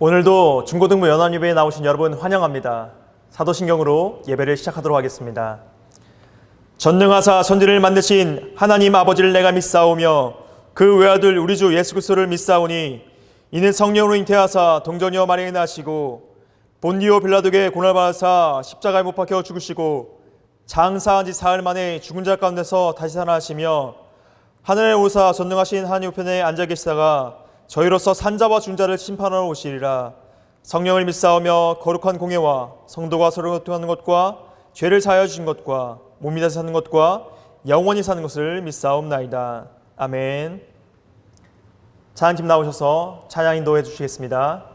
오늘도 중고등부 연합예배에 나오신 여러분 환영합니다. 사도신경으로 예배를 시작하도록 하겠습니다. 전능하사 천지를 만드신 하나님 아버지를 내가 믿사오며 그 외아들 우리 주 예수 그리스도를 믿사오니 이는 성령으로 잉태하사 동정녀 마리아에 나시고 본디오 빌라도에게 고난을 받으사 십자가에 못 박혀 죽으시고 장사한 지 사흘 만에 죽은 자 가운데서 다시 살아나시며 하늘에 오사 전능하신 하나님 우편에 앉아 계시다가 저희로서 산자와 중자를 심판하러 오시리라. 성령을 믿사오며 거룩한 공예와 성도가 서로 교통하는 것과 죄를 사하여 주신 것과 몸이 다시 사는 것과 영원히 사는 것을 믿사옵나이다. 아멘. 찬양팀 나오셔서 찬양 인도해 주시겠습니다.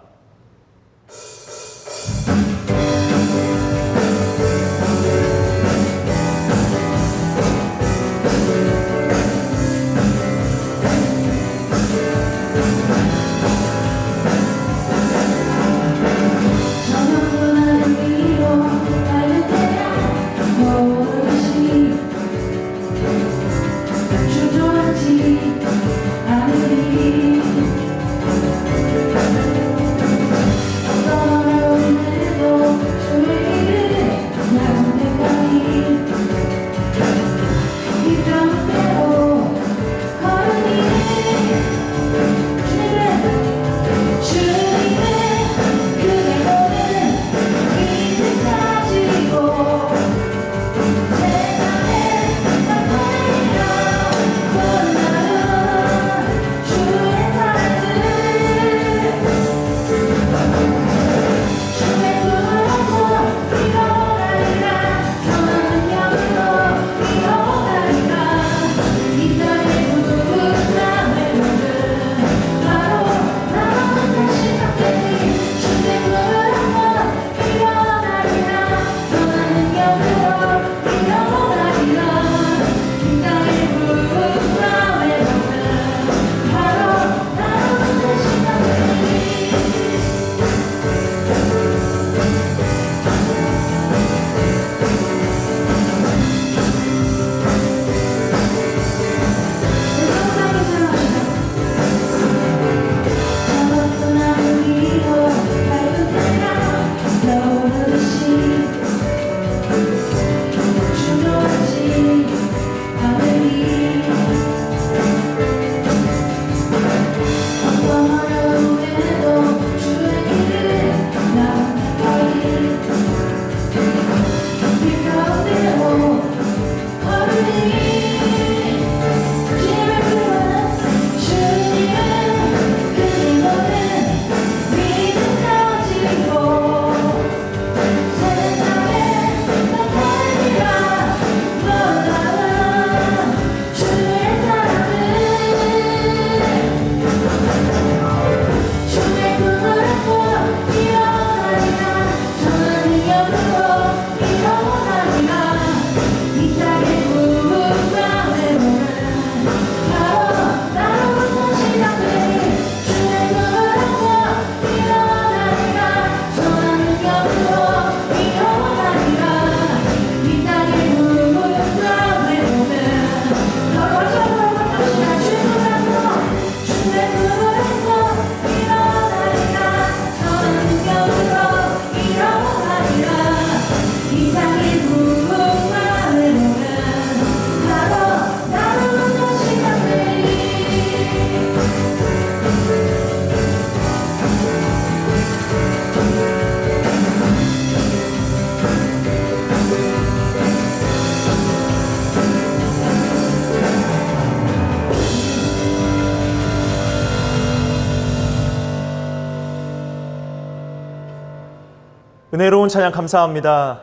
은혜로운 찬양 감사합니다.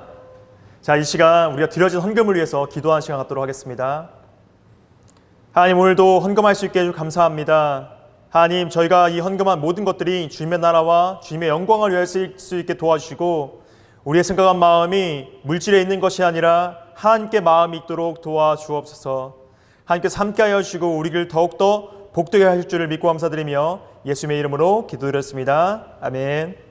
자, 이 시간 우리가 드려진 헌금을 위해서 기도하는 시간 갖도록 하겠습니다. 하나님, 오늘도 헌금할 수 있게 해주셔서 감사합니다. 하나님, 저희가 이 헌금한 모든 것들이 주님의 나라와 주님의 영광을 위하여 쓸 수 있게 도와주시고 우리의 생각한 마음이 물질에 있는 것이 아니라 하나님께 마음이 있도록 도와주옵소서. 하나님께서 함께하여 주시고 우리를 더욱더 복되게 하실 줄을 믿고 감사드리며 예수님의 이름으로 기도드렸습니다. 아멘.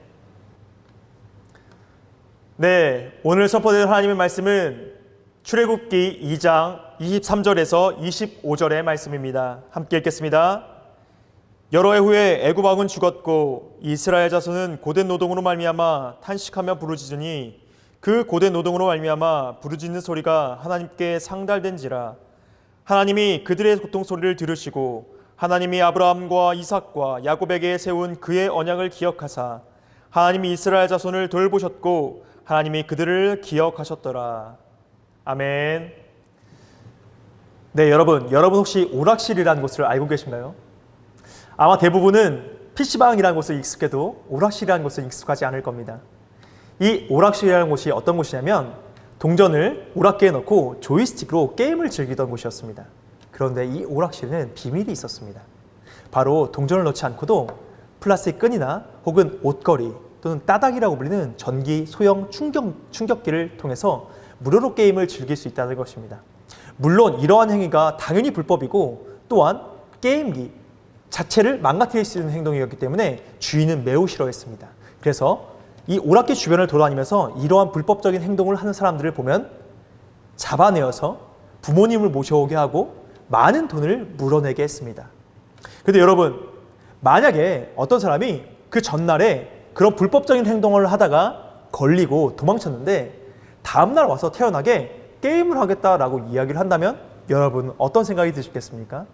네, 오늘 선포될 하나님의 말씀은 출애굽기 2장 23절에서 25절의 말씀입니다. 함께 읽겠습니다. 여러 해 후에 애굽 왕은 죽었고 이스라엘 자손은 고된 노동으로 말미암아 탄식하며 부르짖으니 그 고된 노동으로 말미암아 부르짖는 소리가 하나님께 상달된지라. 하나님이 그들의 고통 소리를 들으시고 하나님이 아브라함과 이삭과 야곱에게 세운 그의 언약을 기억하사 하나님이 이스라엘 자손을 돌보셨고 하나님이 그들을 기억하셨더라. 아멘. 네, 여러분 혹시 오락실이라는 곳을 알고 계신가요? 아마 대부분은 PC방이라는 곳을 익숙해도 오락실이라는 곳을 익숙하지 않을 겁니다. 이 오락실이라는 곳이 어떤 곳이냐면 동전을 오락기에 넣고 조이스틱으로 게임을 즐기던 곳이었습니다. 그런데 이 오락실에는 비밀이 있었습니다. 바로 동전을 넣지 않고도 플라스틱 끈이나 혹은 옷걸이 또는 따닥이라고 불리는 전기 소형 충격기를 통해서 무료로 게임을 즐길 수 있다는 것입니다. 물론 이러한 행위가 당연히 불법이고 또한 게임기 자체를 망가뜨릴 수 있는 행동이었기 때문에 주인은 매우 싫어했습니다. 그래서 이 오락기 주변을 돌아다니면서 이러한 불법적인 행동을 하는 사람들을 보면 잡아내어서 부모님을 모셔오게 하고 많은 돈을 물어내게 했습니다. 그런데 여러분, 만약에 어떤 사람이 그 전날에 그런 불법적인 행동을 하다가 걸리고 도망쳤는데 다음날 와서 태어나게 게임을 하겠다라고 이야기를 한다면 여러분 어떤 생각이 드시겠습니까?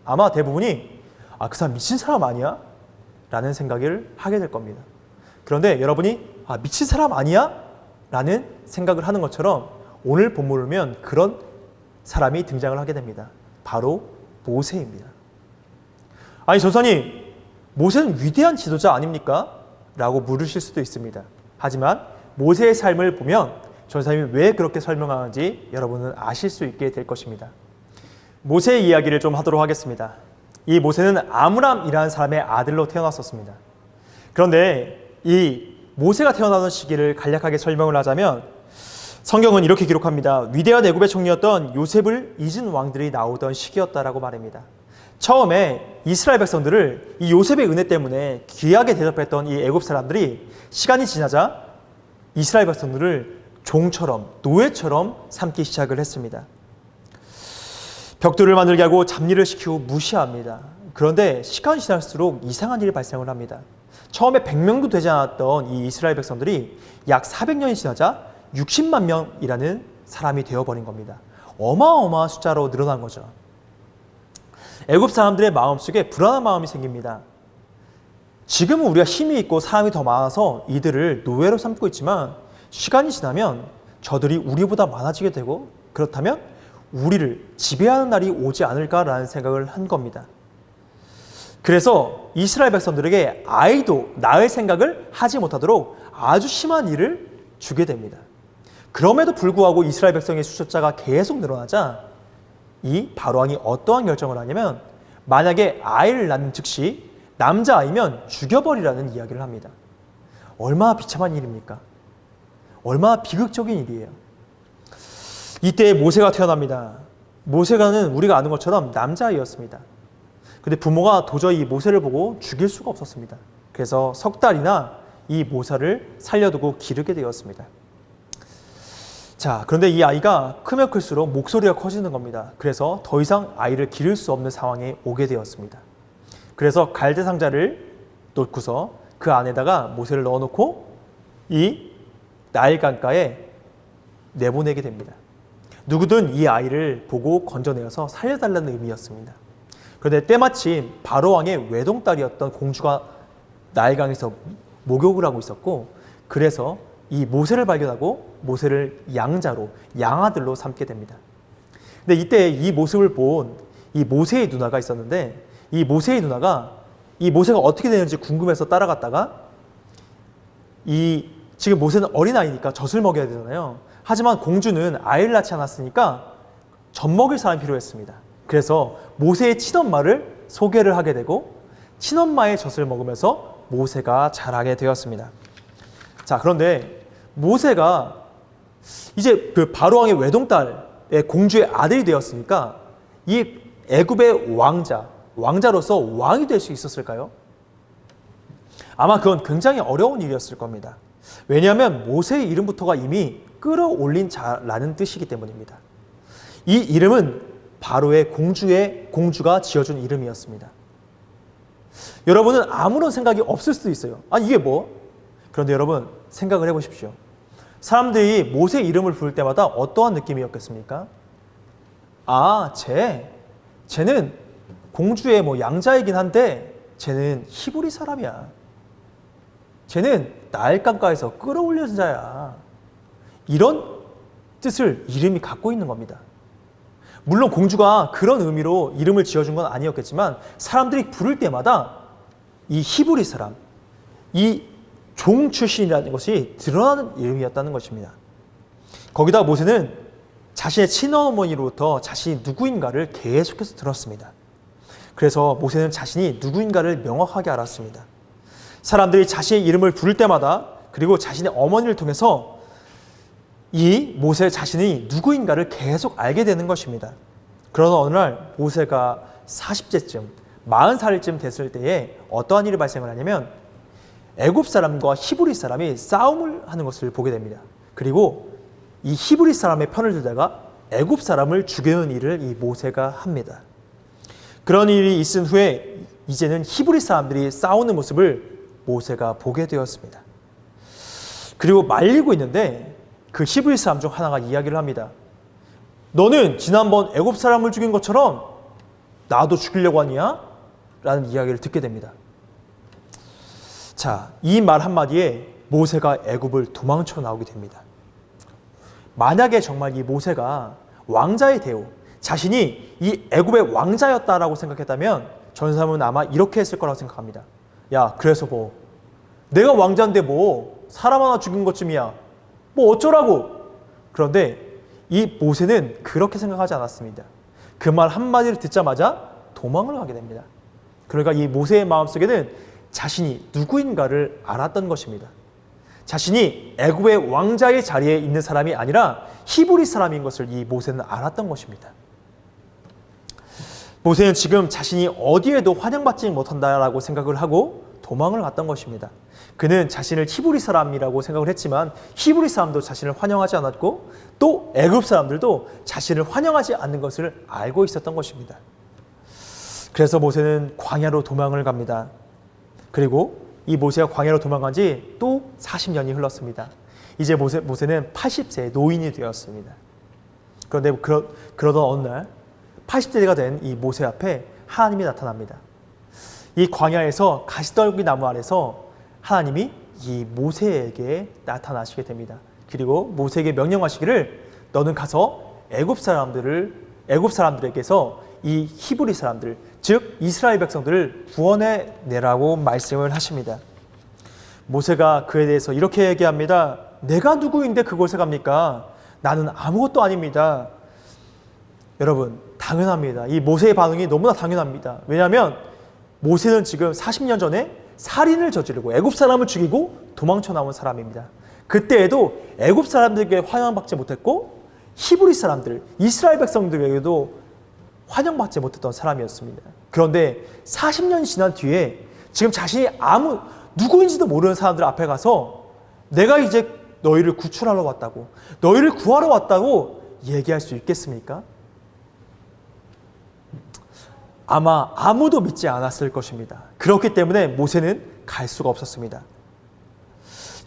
아마 대부분이 그 사람 미친 사람 아니야? 라는 생각을 하게 될 겁니다. 그런데 여러분이 미친 사람 아니야? 라는 생각을 하는 것처럼 오늘 본문을 보면 그런 사람이 등장을 하게 됩니다. 바로 모세입니다. 아니 전사님, 모세는 위대한 지도자 아닙니까? 라고 물으실 수도 있습니다. 하지만 모세의 삶을 보면 전사님이 왜 그렇게 설명하는지 여러분은 아실 수 있게 될 것입니다. 모세의 이야기를 좀 하도록 하겠습니다. 이 모세는 아므람이라는 사람의 아들로 태어났었습니다. 그런데 이 모세가 태어나던 시기를 간략하게 설명을 하자면 성경은 이렇게 기록합니다. 위대한 애굽의 총리였던 요셉을 잊은 왕들이 나오던 시기였다라고 말합니다. 처음에 이스라엘 백성들을 이 요셉의 은혜 때문에 귀하게 대접했던 이 애굽 사람들이 시간이 지나자 이스라엘 백성들을 종처럼 노예처럼 삼기 시작을 했습니다. 벽돌을 만들게 하고 잡일을 시키고 무시합니다. 그런데 시간이 지날수록 이상한 일이 발생을 합니다. 처음에 100명도 되지 않았던 이 이스라엘 백성들이 약 400년이 지나자 60만 명이라는 사람이 되어버린 겁니다. 어마어마한 숫자로 늘어난 거죠. 애굽 사람들의 마음속에 불안한 마음이 생깁니다. 지금은 우리가 힘이 있고 사람이 더 많아서 이들을 노예로 삼고 있지만 시간이 지나면 저들이 우리보다 많아지게 되고 그렇다면 우리를 지배하는 날이 오지 않을까라는 생각을 한 겁니다. 그래서 이스라엘 백성들에게 아이도 낳을 생각을 하지 못하도록 아주 심한 일을 주게 됩니다. 그럼에도 불구하고 이스라엘 백성의 숫자가 계속 늘어나자 이 바로왕이 어떠한 결정을 하냐면 만약에 아이를 낳는 즉시 남자아이면 죽여버리라는 이야기를 합니다. 얼마나 비참한 일입니까? 얼마나 비극적인 일이에요. 이때 모세가 태어납니다. 모세가는 우리가 아는 것처럼 남자아이였습니다. 근데 부모가 도저히 모세를 보고 죽일 수가 없었습니다. 그래서 석 달이나 이 모세를 살려두고 기르게 되었습니다. 자, 그런데 이 아이가 크면 클수록 목소리가 커지는 겁니다. 그래서 더 이상 아이를 기를 수 없는 상황에 오게 되었습니다. 그래서 갈대 상자를 놓고서 그 안에다가 모세를 넣어놓고 이 나일강가에 내보내게 됩니다. 누구든 이 아이를 보고 건져내어서 살려달라는 의미였습니다. 그런데 때마침 바로왕의 외동딸이었던 공주가 나일강에서 목욕을 하고 있었고 그래서 이 모세를 발견하고 모세를 양자로 양아들로 삼게 됩니다. 근데 이때 이 모습을 본 이 모세의 누나가 있었는데 이 모세의 누나가 이 모세가 어떻게 되는지 궁금해서 따라갔다가 지금 모세는 어린아이니까 젖을 먹여야 되잖아요. 하지만 공주는 아이를 낳지 않았으니까 젖 먹일 사람이 필요했습니다. 그래서 모세의 친엄마를 소개를 하게 되고 친엄마의 젖을 먹으면서 모세가 자라게 되었습니다. 자, 그런데 모세가 이제 그 바로왕의 외동딸의 공주의 아들이 되었으니까 이 애굽의 왕자로서 왕이 될 수 있었을까요? 아마 그건 굉장히 어려운 일이었을 겁니다. 왜냐하면 모세의 이름부터가 이미 끌어올린 자라는 뜻이기 때문입니다. 이 이름은 바로의 공주가 지어준 이름이었습니다. 여러분은 아무런 생각이 없을 수도 있어요. 아, 이게 뭐? 그런데 여러분 생각을 해보십시오. 사람들이 모세 이름을 부를 때마다 어떠한 느낌이었겠습니까? 아, 쟤는 공주의 뭐 양자이긴 한데 쟤는 히브리 사람이야. 쟤는 나일강가에서 끌어올려진 자야. 이런 뜻을 이름이 갖고 있는 겁니다. 물론 공주가 그런 의미로 이름을 지어준 건 아니었겠지만 사람들이 부를 때마다 이 히브리 사람, 이 종 출신이라는 것이 드러나는 이름이었다는 것입니다. 거기다 모세는 자신의 친어머니로부터 자신이 누구인가를 계속해서 들었습니다. 그래서 모세는 자신이 누구인가를 명확하게 알았습니다. 사람들이 자신의 이름을 부를 때마다 그리고 자신의 어머니를 통해서 이 모세 자신이 누구인가를 계속 알게 되는 것입니다. 그러나 어느 날 모세가 40세쯤 40살쯤 됐을 때에 어떠한 일이 발생을 하냐면 애굽 사람과 히브리 사람이 싸움을 하는 것을 보게 됩니다. 그리고 이 히브리 사람의 편을 들다가 애굽 사람을 죽이는 일을 이 모세가 합니다. 그런 일이 있은 후에 이제는 히브리 사람들이 싸우는 모습을 모세가 보게 되었습니다. 그리고 말리고 있는데 그 히브리 사람 중 하나가 이야기를 합니다. 너는 지난번 애굽 사람을 죽인 것처럼 나도 죽이려고 하냐? 라는 이야기를 듣게 됩니다. 자, 이 말 한마디에 모세가 애굽을 도망쳐 나오게 됩니다. 만약에 정말 이 모세가 왕자의 대우, 자신이 이 애굽의 왕자였다라고 생각했다면 전 사람은 아마 이렇게 했을 거라고 생각합니다. 야, 그래서 뭐 내가 왕자인데 뭐 사람 하나 죽인 것쯤이야. 뭐 어쩌라고. 그런데 이 모세는 그렇게 생각하지 않았습니다. 그 말 한마디를 듣자마자 도망을 가게 됩니다. 그러니까 이 모세의 마음속에는 자신이 누구인가를 알았던 것입니다. 자신이 애굽의 왕자의 자리에 있는 사람이 아니라 히브리 사람인 것을 이 모세는 알았던 것입니다. 모세는 지금 자신이 어디에도 환영받지 못한다라고 생각을 하고 도망을 갔던 것입니다. 그는 자신을 히브리 사람이라고 생각을 했지만 히브리 사람도 자신을 환영하지 않았고 또 애굽 사람들도 자신을 환영하지 않는 것을 알고 있었던 것입니다. 그래서 모세는 광야로 도망을 갑니다. 그리고 이 모세가 광야로 도망간 지 또 40년이 흘렀습니다. 이제 모세는 80세의 노인이 되었습니다. 그런데 그러던 어느 날 80세가 된 이 모세 앞에 하나님이 나타납니다. 이 광야에서 가시떨기 나무 아래서 하나님이 이 모세에게 나타나시게 됩니다. 그리고 모세에게 명령하시기를 너는 가서 애굽 사람들에게서 이 히브리 사람들, 즉 이스라엘 백성들을 구원해 내라고 말씀을 하십니다. 모세가 그에 대해서 이렇게 얘기합니다. 내가 누구인데 그곳에 갑니까? 나는 아무것도 아닙니다. 여러분, 당연합니다. 이 모세의 반응이 너무나 당연합니다. 왜냐하면 모세는 지금 40년 전에 살인을 저지르고 애굽 사람을 죽이고 도망쳐 나온 사람입니다. 그때에도 애굽 사람들에게 환영받지 못했고 히브리 사람들, 이스라엘 백성들에게도 환영받지 못했던 사람이었습니다. 그런데 40년이 지난 뒤에 지금 자신이 누구인지도 모르는 사람들 앞에 가서 내가 이제 너희를 구출하러 왔다고, 너희를 구하러 왔다고 얘기할 수 있겠습니까? 아마 아무도 믿지 않았을 것입니다. 그렇기 때문에 모세는 갈 수가 없었습니다.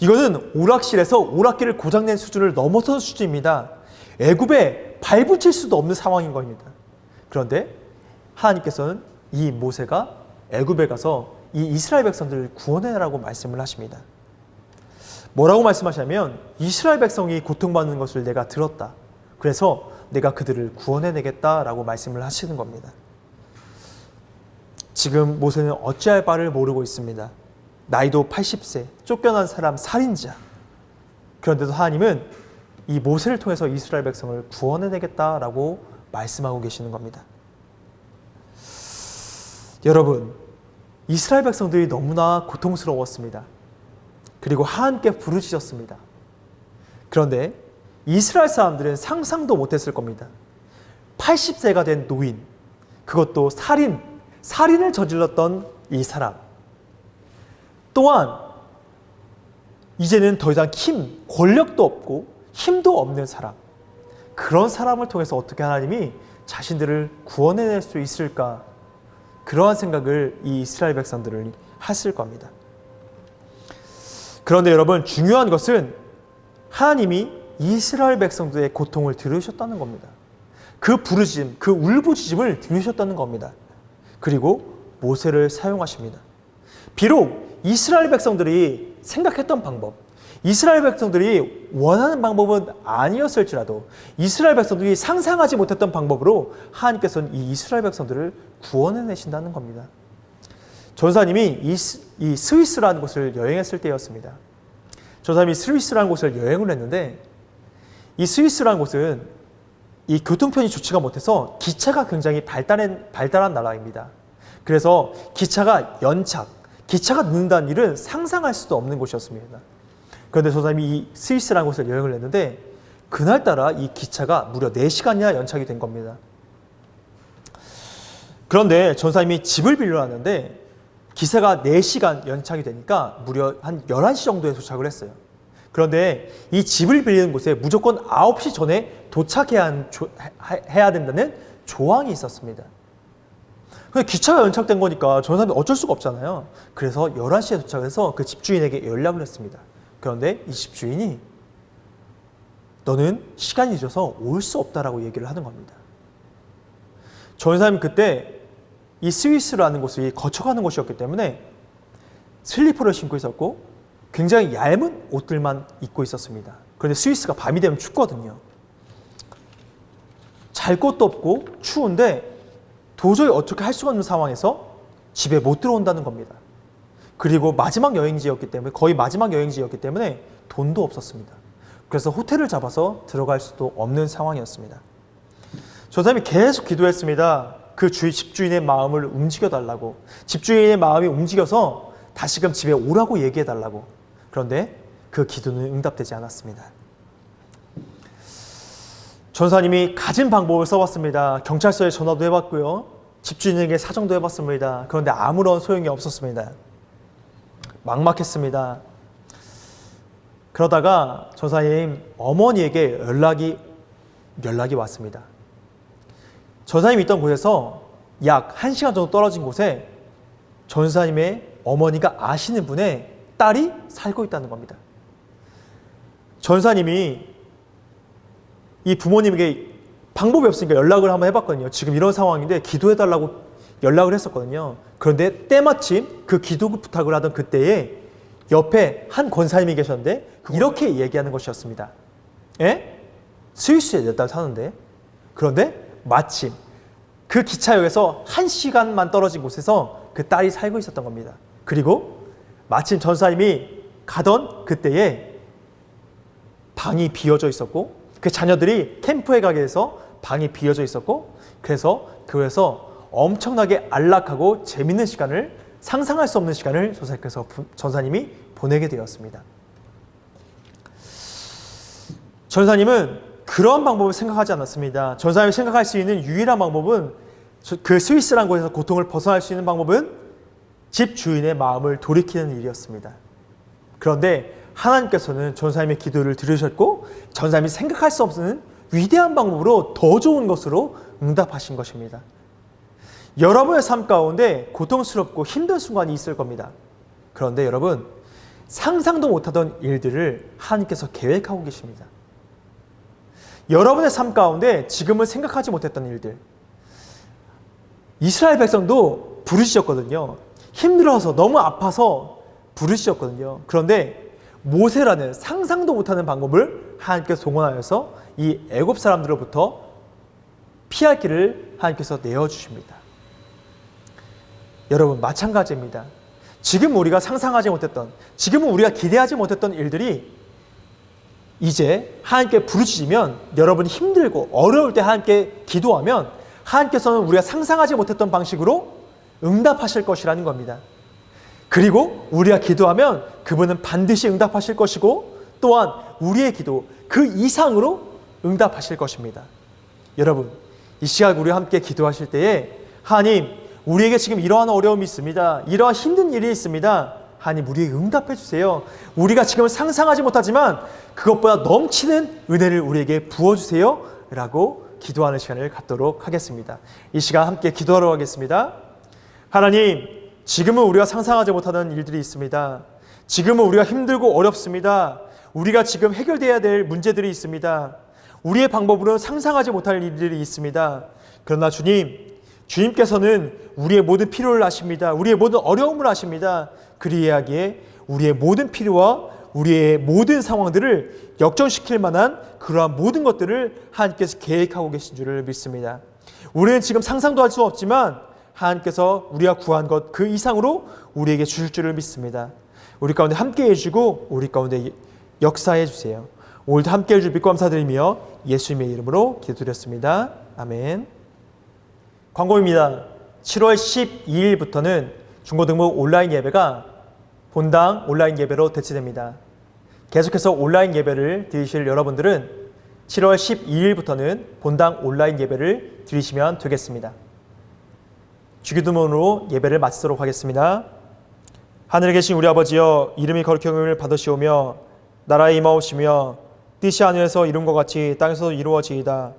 이거는 오락실에서 오락기를 고장낸 수준을 넘어선 수준입니다. 애굽에 발붙일 수도 없는 상황인 겁니다. 그런데 하나님께서는 이 모세가 애굽에 가서 이 이스라엘 백성들을 구원해라고 말씀을 하십니다. 뭐라고 말씀하시냐면 이스라엘 백성이 고통받는 것을 내가 들었다. 그래서 내가 그들을 구원해내겠다라고 말씀을 하시는 겁니다. 지금 모세는 어찌할 바를 모르고 있습니다. 나이도 80세, 쫓겨난 사람, 살인자. 그런데도 하나님은 이 모세를 통해서 이스라엘 백성을 구원해내겠다라고 말씀하고 계시는 겁니다. 여러분, 이스라엘 백성들이 너무나 고통스러웠습니다. 그리고 하나님께 부르짖었습니다. 그런데 이스라엘 사람들은 상상도 못했을 겁니다. 80세가 된 노인, 그것도 살인을 저질렀던 이 사람, 또한 이제는 더 이상 권력도 없고 힘도 없는 사람, 그런 사람을 통해서 어떻게 하나님이 자신들을 구원해낼 수 있을까? 그러한 생각을 이 이스라엘 백성들을 했을 겁니다. 그런데 여러분, 중요한 것은 하나님이 이스라엘 백성들의 고통을 들으셨다는 겁니다. 그 부르짖음, 그 울부짖음을 들으셨다는 겁니다. 그리고 모세를 사용하십니다. 비록 이스라엘 백성들이 생각했던 방법, 이스라엘 백성들이 원하는 방법은 아니었을지라도 이스라엘 백성들이 상상하지 못했던 방법으로 하나님께서는 이 이스라엘 백성들을 구원해내신다는 겁니다. 전사님이 이 스위스라는 곳을 여행했을 때였습니다. 전사님이 스위스라는 곳을 여행을 했는데, 이 스위스라는 곳은 이 교통편이 좋지가 못해서 기차가 굉장히 발달한 나라입니다. 그래서 기차가 기차가 늦는다는 일은 상상할 수도 없는 곳이었습니다. 그런데 전사님이 이 스위스라는 곳을 여행을 했는데, 그날따라 이 기차가 무려 4시간이나 연착이 된 겁니다. 그런데 전사님이 집을 빌려놨는데 기차가 4시간 연착이 되니까 무려 한 11시 정도에 도착을 했어요. 그런데 이 집을 빌리는 곳에 무조건 9시 전에 도착해야 된다는 조항이 있었습니다. 근데 기차가 연착된 거니까 전사님이 어쩔 수가 없잖아요. 그래서 11시에 도착해서 그 집주인에게 연락을 했습니다. 그런데 이 집주인이 너는 시간이 늦어서 올 수 없다라고 얘기를 하는 겁니다. 전사님 그때 이 스위스라는 곳이 거쳐가는 곳이었기 때문에 슬리퍼를 신고 있었고 굉장히 얇은 옷들만 입고 있었습니다. 그런데 스위스가 밤이 되면 춥거든요. 잘 곳도 없고 추운데 도저히 어떻게 할 수가 없는 상황에서 집에 못 들어온다는 겁니다. 그리고 마지막 여행지였기 때문에, 거의 마지막 여행지였기 때문에 돈도 없었습니다. 그래서 호텔을 잡아서 들어갈 수도 없는 상황이었습니다. 저 사람이 계속 기도했습니다. 그 집주인의 마음을 움직여달라고, 집주인의 마음이 움직여서 다시금 집에 오라고 얘기해달라고. 그런데 그 기도는 응답되지 않았습니다. 전사님이 가진 방법을 써봤습니다. 경찰서에 전화도 해봤고요, 집주인에게 사정도 해봤습니다. 그런데 아무런 소용이 없었습니다. 막막했습니다. 그러다가 전사님 어머니에게 연락이 왔습니다. 전사님이 있던 곳에서 약 1시간 정도 떨어진 곳에 전사님의 어머니가 아시는 분의 딸이 살고 있다는 겁니다. 전사님이 이 부모님에게 방법이 없으니까 연락을 한번 해봤거든요. 지금 이런 상황인데 기도해달라고 연락을 했었거든요. 그런데 때마침 그 기도 부탁을 하던 그때에 옆에 한 권사님이 계셨는데 이렇게 얘기하는 것이었습니다. 스위스에 내 딸 사는데. 그런데 마침 그 기차역에서 1시간만 떨어진 곳에서 그 딸이 살고 있었던 겁니다. 그리고 마침 전사님이 가던 그때에 방이 비어져 있었고, 그 자녀들이 캠프에 가게 해서 방이 비어져 있었고, 그래서 교회에서 엄청나게 안락하고 재밌는 시간을, 상상할 수 없는 시간을 전사님이 보내게 되었습니다. 전사님은 그런 방법을 생각하지 않았습니다. 전사님이 생각할 수 있는 유일한 방법은, 그 스위스라는 곳에서 고통을 벗어날 수 있는 방법은 집 주인의 마음을 돌이키는 일이었습니다. 그런데 하나님께서는 전사님의 기도를 들으셨고, 전사님이 생각할 수 없는 위대한 방법으로 더 좋은 것으로 응답하신 것입니다. 여러분의 삶 가운데 고통스럽고 힘든 순간이 있을 겁니다. 그런데 여러분, 상상도 못하던 일들을 하나님께서 계획하고 계십니다. 여러분의 삶 가운데 지금은 생각하지 못했던 일들, 이스라엘 백성도 부르짖었거든요. 힘들어서, 너무 아파서 부르짖었거든요. 그런데 모세라는 상상도 못하는 방법을 하나님께서 동원하여서 이 애굽 사람들로부터 피할 길을 하나님께서 내어주십니다. 여러분, 마찬가지입니다. 지금 우리가 상상하지 못했던, 지금은 우리가 기대하지 못했던 일들이 이제 하나님께 부르짖으면, 여러분이 힘들고 어려울 때 하나님께 기도하면 하나님께서는 우리가 상상하지 못했던 방식으로 응답하실 것이라는 겁니다. 그리고 우리가 기도하면 그분은 반드시 응답하실 것이고, 또한 우리의 기도 그 이상으로 응답하실 것입니다. 여러분, 이 시간 우리와 함께 기도하실 때에, 하나님, 우리에게 지금 이러한 어려움이 있습니다. 이러한 힘든 일이 있습니다. 하나님, 우리에게 응답해 주세요. 우리가 지금 상상하지 못하지만 그것보다 넘치는 은혜를 우리에게 부어주세요 라고 기도하는 시간을 갖도록 하겠습니다. 이 시간 함께 기도하러 가겠습니다. 하나님, 지금은 우리가 상상하지 못하는 일들이 있습니다. 지금은 우리가 힘들고 어렵습니다. 우리가 지금 해결돼야 될 문제들이 있습니다. 우리의 방법으로는 상상하지 못할 일들이 있습니다. 그러나 주님께서는 우리의 모든 필요를 아십니다. 우리의 모든 어려움을 아십니다. 그리하기에 우리의 모든 필요와 우리의 모든 상황들을 역전시킬 만한 그러한 모든 것들을 하나님께서 계획하고 계신 줄을 믿습니다. 우리는 지금 상상도 할 수 없지만 하나님께서 우리가 구한 것 그 이상으로 우리에게 주실 줄을 믿습니다. 우리 가운데 함께 해주시고 우리 가운데 역사해 주세요. 오늘도 함께 해주실 믿고 감사드리며 예수님의 이름으로 기도드렸습니다. 아멘. 광고입니다. 7월 12일부터는 중고등부 온라인 예배가 본당 온라인 예배로 대체됩니다. 계속해서 온라인 예배를 드리실 여러분들은 7월 12일부터는 본당 온라인 예배를 드리시면 되겠습니다. 주기도문으로 예배를 마치도록 하겠습니다. 하늘에 계신 우리 아버지여, 이름이 거룩히 여김을 받으시오며 나라에 임하오시며 뜻이 하늘에서 이룬 것 같이 땅에서도 이루어지이다.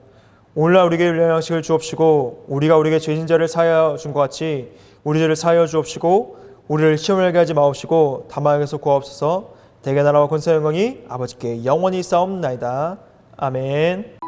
오늘날 우리에게 일용할 양식을 주옵시고 우리가 우리에게 죄진 자를 사하여 준 것 같이 우리 죄를 사하여 주옵시고 우리를 시험을 하게 하지 마옵시고 다만 악에서 구하옵소서. 대개 나라와 권세 영광이 아버지께 영원히 있사옵나이다. 아멘.